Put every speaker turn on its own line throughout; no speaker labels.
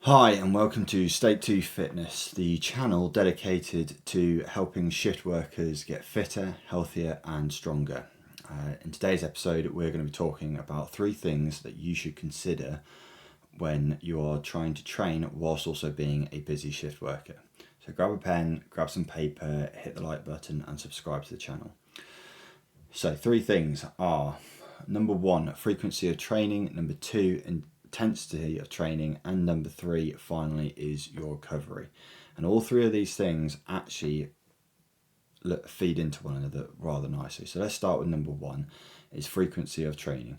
Hi and welcome to State 2 Fitness, the channel dedicated to helping shift workers get fitter, healthier and stronger. In today's episode we're going to be talking about 3 things that you should consider when you are trying to train whilst also being a busy shift worker. So grab a pen, grab some paper, hit the like button and subscribe to the channel. So 3 things are: number 1, frequency of training; number 2, intensity of training; and number 3 finally is your recovery. And all 3 of these things actually feed into one another rather nicely. So let's start with number 1, is frequency of training.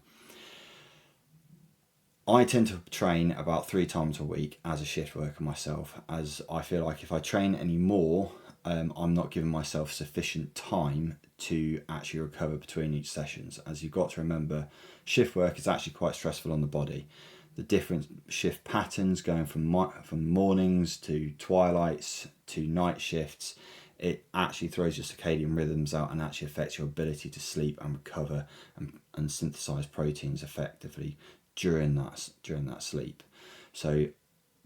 I tend to train about 3 times a week as a shift worker myself, as I feel like if I train any more, I'm not giving myself sufficient time to actually recover between each sessions. As you've got to remember, shift work is actually quite stressful on the body. The different shift patterns going from mornings to twilights to night shifts, it actually throws your circadian rhythms out and actually affects your ability to sleep and recover and synthesize proteins effectively during that sleep. So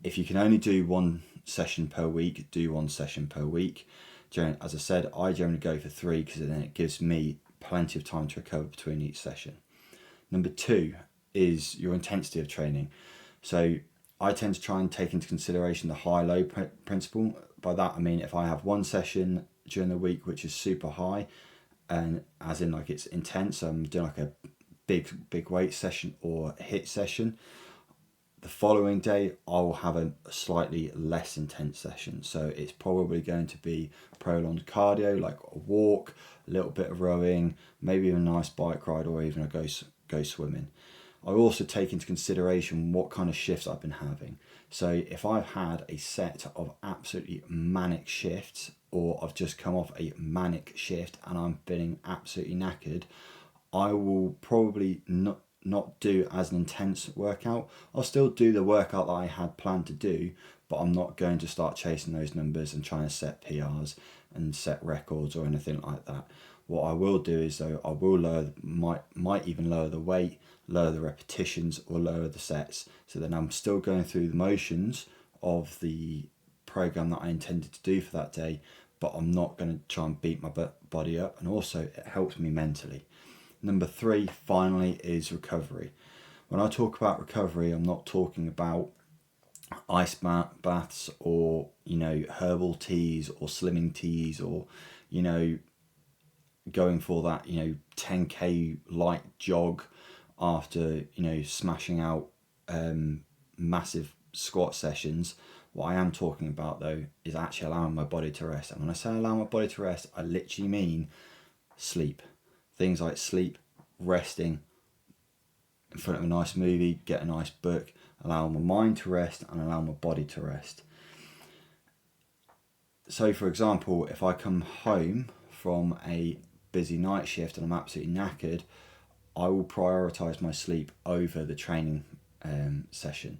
if you can only do 1 session per week, do 1 session per week. As I said, I generally go for 3 because then it gives me plenty of time to recover between each session. Number 2 is your intensity of training. So I tend to try and take into consideration the high-low principle. By that I mean if I have 1 session during the week which is super high, and as in like it's intense, so I'm doing like a big weight session or HIIT session, the following day I'll have a slightly less intense session. So it's probably going to be prolonged cardio, like a walk, a little bit of rowing, maybe a nice bike ride, or even a go swimming. I also take into consideration what kind of shifts I've been having. So if I've had a set of absolutely manic shifts, or I've just come off a manic shift and I'm feeling absolutely knackered, I will probably not do as an intense workout. I'll still do the workout that I had planned to do, but I'm not going to start chasing those numbers and trying to set PRs and set records or anything like that. What I will do is, though, I will might even lower the weight, lower the repetitions or lower the sets, so then I'm still going through the motions of the program that I intended to do for that day, but I'm not going to try and beat my body up, and also it helps me mentally. Number 3 finally is recovery. When I talk about recovery, I'm not talking about ice baths or herbal teas or slimming teas, or going for that 10k light jog after smashing out massive squat sessions. What I am talking about though is actually allowing my body to rest, and when I say allow my body to rest, I literally mean sleep. Things like sleep, resting in front of a nice movie, get a nice book, allow my mind to rest and allow my body to rest. So for example, if I come home from a busy night shift and I'm absolutely knackered, I will prioritise my sleep over the training session.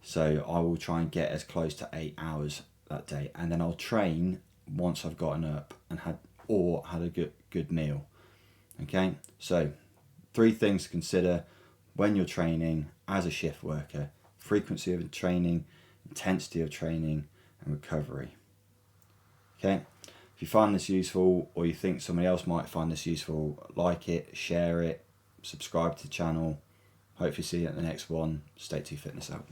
So I will try and get as close to 8 hours that day, and then I'll train once I've gotten up and had a good meal. Okay, so 3 things to consider when you're training as a shift worker: frequency of training, intensity of training and recovery. Okay, if you find this useful, or you think somebody else might find this useful, like it, share it, subscribe to the channel. Hopefully see you at the next one. State 2 Fitness out.